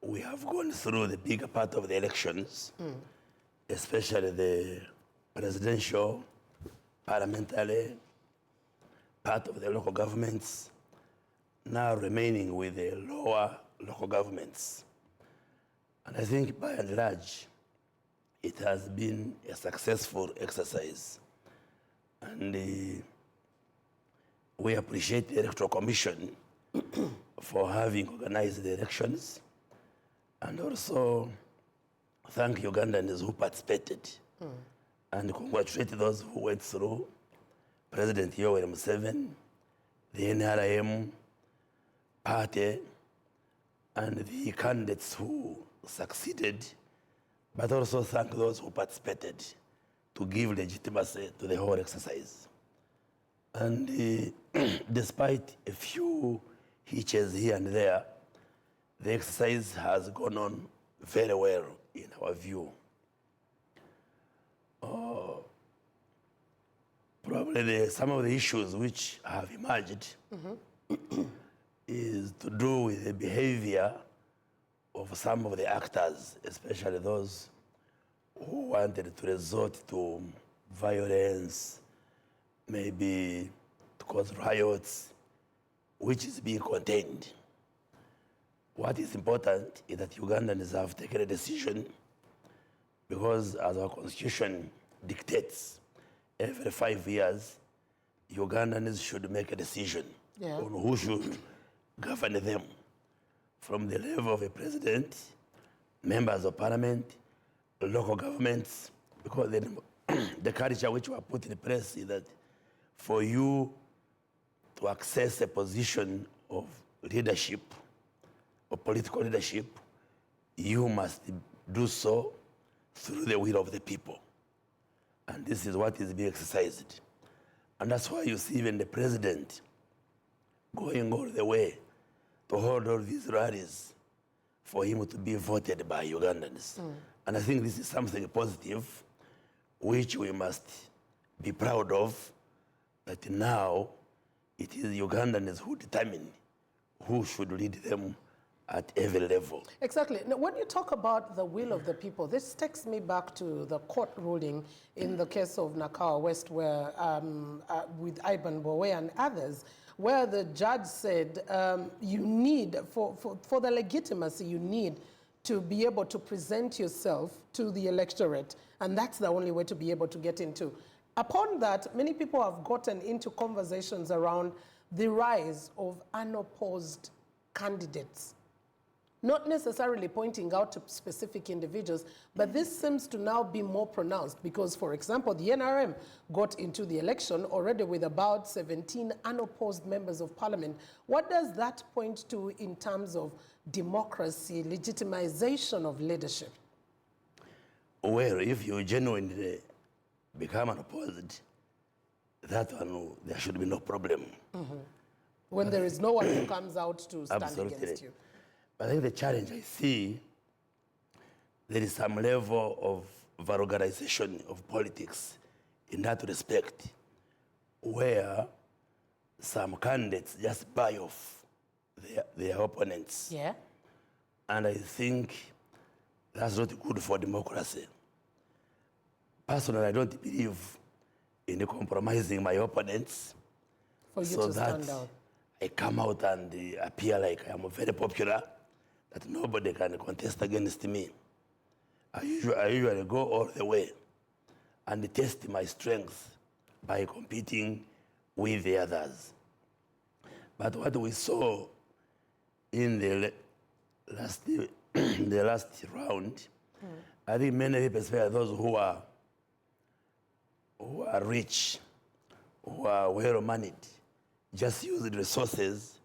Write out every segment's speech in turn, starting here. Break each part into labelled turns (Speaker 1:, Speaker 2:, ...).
Speaker 1: we have gone through the bigger part of the elections, especially the presidential, parliamentary, part of the local governments, now remaining with the lower local governments. And I think by and large, it has been a successful exercise. And we appreciate the Electoral Commission for having organized the elections, and also thank Ugandans who participated, and congratulate those who went through, President Yoweri Museveni, the NRM party, and the candidates who succeeded, but also thank those who participated to give legitimacy to the whole exercise. And despite a few hitches here and there, the exercise has gone on very well in our view. Probably some of the issues which have emerged is to do with the behavior of some of the actors, especially those who wanted to resort to violence, maybe to cause riots, which is being contained. What is important is that Ugandans have taken a decision, because as our constitution dictates, every 5 years, Ugandans should make a decision on who should govern them, from the level of a president, members of parliament, local governments, because the culture which were put in place is that for you to access a position of leadership, of political leadership, you must do so through the will of the people. And this is what is being exercised. And that's why you see even the president going all the way to hold all these rallies for him to be voted by Ugandans. And I think this is something positive, which we must be proud of, that now it is Ugandans who determine who should lead them at every level.
Speaker 2: Exactly. Now, when you talk about the will of the people, this takes me back to the court ruling in the case of Nakawa West, where with Ivan Bowe and others, where the judge said you need, for the legitimacy, you need to be able to present yourself to the electorate, and that's the only way to be able to get into. Upon that, many people have gotten into conversations around the rise of unopposed candidates, not necessarily pointing out to specific individuals, but this seems to now be more pronounced because, for example, the NRM got into the election already with about 17 unopposed members of parliament. What does that point to in terms of democracy, legitimization of leadership?
Speaker 1: Well, if you genuinely become unopposed, that one, there should be no problem.
Speaker 2: When there is no one who comes out to stand against you.
Speaker 1: But I think the challenge I see, there is some level of vulgarization of politics in that respect, where some candidates just buy off their opponents.
Speaker 2: Yeah.
Speaker 1: And I think that's not good for democracy. Personally, I don't believe in compromising my opponents
Speaker 2: For you
Speaker 1: so
Speaker 2: to
Speaker 1: that
Speaker 2: stand out.
Speaker 1: I come out and appear like I am very popular, that nobody can contest against me. I usually go all the way and test my strength by competing with the others. But what we saw in the last round, I think many people, especially those who are rich, who are well-managed, just use the resources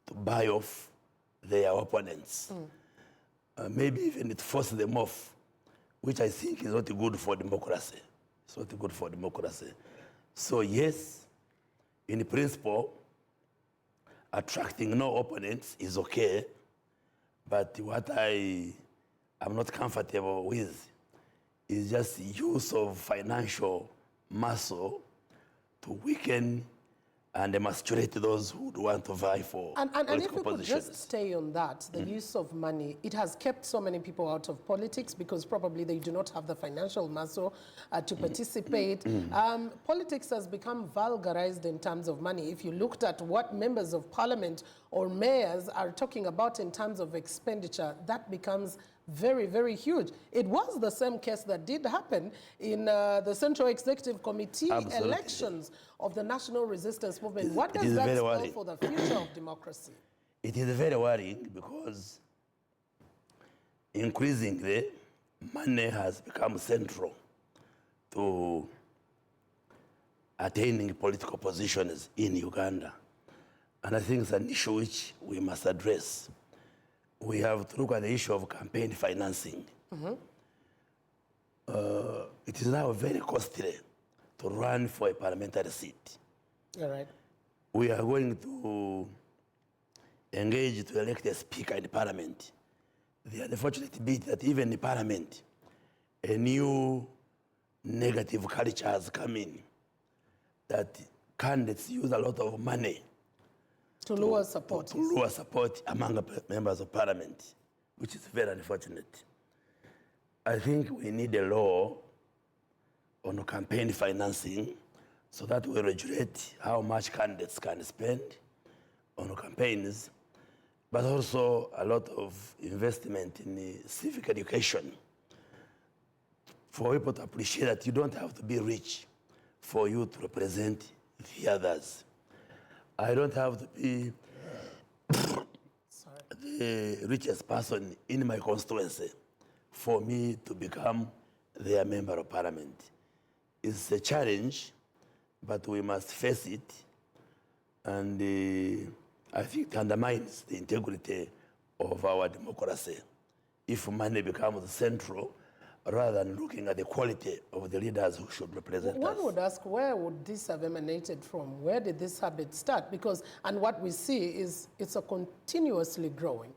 Speaker 1: to buy off their opponents. Maybe even it forces them off, which I think is not good for democracy. It's not good for democracy. So yes, in principle, attracting no opponents is okay, but what I am not comfortable with is just use of financial muscle to weaken and emasculate those who would want to vie for
Speaker 2: And if
Speaker 1: political
Speaker 2: we could
Speaker 1: positions.
Speaker 2: just stay on that, the use of money, it has kept so many people out of politics because probably they do not have the financial muscle to participate. Politics has become vulgarized in terms of money. If you looked at what members of parliament or mayors are talking about in terms of expenditure, that becomes very, very huge. It was the same case that did happen in the Central Executive Committee
Speaker 1: Absolutely.
Speaker 2: elections of the National Resistance Movement. What
Speaker 1: It
Speaker 2: does
Speaker 1: is
Speaker 2: that
Speaker 1: very
Speaker 2: spell
Speaker 1: worrying.
Speaker 2: for the future of democracy?
Speaker 1: It is very worrying because increasingly money has become central to attaining political positions in Uganda. And I think it's an issue which we must address. We have to look at the issue of campaign financing. It is now very costly to run for a parliamentary seat.
Speaker 2: All right.
Speaker 1: We are going to engage to elect a speaker in the parliament. The unfortunate bit that even in parliament, a new negative culture has come in, that candidates use a lot of money
Speaker 2: To lure support.
Speaker 1: to lure support among the members of parliament, which is very unfortunate. I think we need a law on campaign financing so that we regulate how much candidates can spend on campaigns, but also a lot of investment in the civic education for people to appreciate that you don't have to be rich for you to represent the others. I don't have to be the richest person in my constituency for me to become their member of parliament. It's a challenge, but we must face it. And I think it undermines the integrity of our democracy if money becomes central rather than looking at the quality of the leaders who should represent us.
Speaker 2: One would ask, where would this have emanated from? Where did this habit start? Because, and what we see is it's a continuously growing.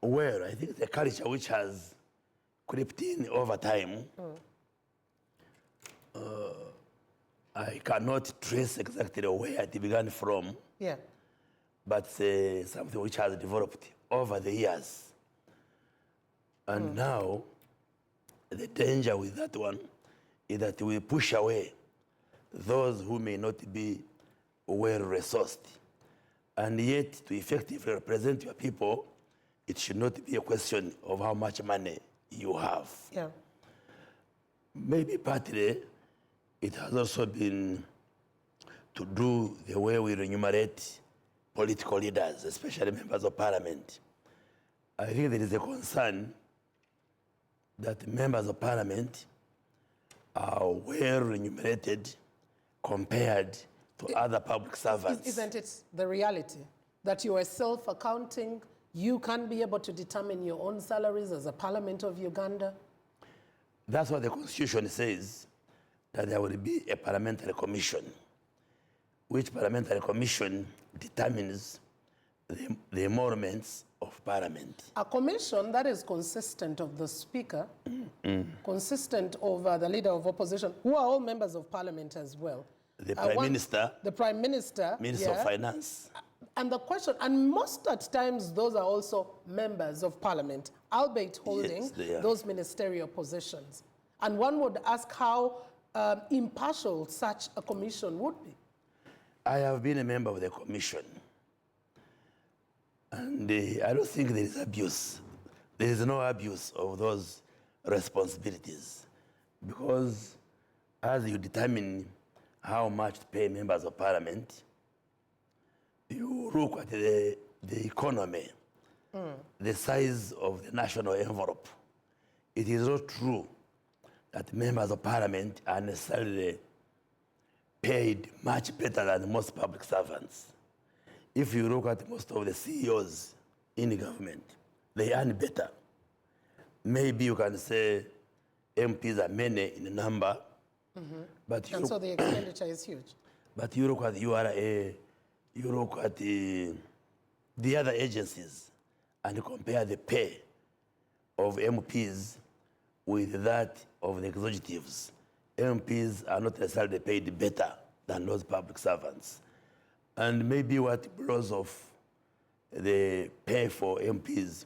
Speaker 1: Well, I think the culture which has crept in over time, I cannot trace exactly where it began from,
Speaker 2: Yeah.
Speaker 1: but something which has developed over the years. And now, the danger with that one is that we push away those who may not be well resourced. And yet, to effectively represent your people, it should not be a question of how much money you have.
Speaker 2: Yeah.
Speaker 1: Maybe partly it has also been to do the way we remunerate political leaders, especially members of parliament. I think there is a concern that members of parliament are well remunerated compared to other public servants.
Speaker 2: Isn't it the reality that you are self-accounting? You can be able to determine your own salaries as a Parliament of Uganda?
Speaker 1: That's what the Constitution says, that there will be a parliamentary commission, which parliamentary commission determines the emoluments of parliament.
Speaker 2: A commission that is consistent of the Speaker, consistent of the Leader of Opposition, who are all members of Parliament as well.
Speaker 1: The Prime Minister,
Speaker 2: the Prime Minister,
Speaker 1: Minister of Finance.
Speaker 2: And the question, and most at times those are also members of Parliament, albeit holding those ministerial positions. And one would ask how impartial such a commission would be.
Speaker 1: I have been a member of the commission, and I don't think there is abuse. There is no abuse of those responsibilities, because as you determine how much to pay members of parliament, you look at the economy, the size of the national envelope. It is not true that members of parliament are necessarily paid much better than most public servants. If you look at most of the CEOs in the government, they earn better. Maybe you can say MPs are many in number, but
Speaker 2: and so the expenditure is huge.
Speaker 1: But you look at URA, you look at the other agencies, and you compare the pay of MPs with that of the executives. MPs are not necessarily paid better than those public servants. And maybe what blows off the pay for MPs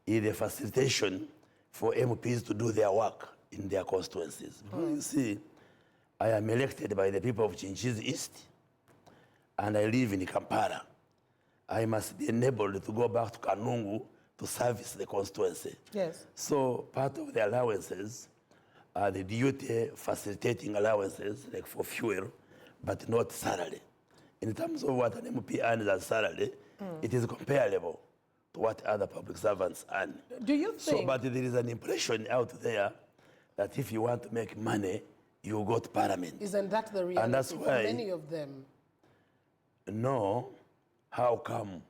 Speaker 1: is the facilitation for MPs to do their work in their constituencies. You see, I am elected by the people of Chinchiz East, and I live in Kampala. I must be enabled to go back to Kanungu to service the constituency.
Speaker 2: Yes.
Speaker 1: So part of the allowances are the duty facilitating allowances, like for fuel, but not salary. In terms of what an MP earns as salary, it is comparable to what other public servants earn.
Speaker 2: Do you think?
Speaker 1: So, but there is an impression out there that if you want to make money, you go to Parliament.
Speaker 2: Isn't that the reality
Speaker 1: And that's
Speaker 2: for
Speaker 1: why,
Speaker 2: many of them?
Speaker 1: no, how come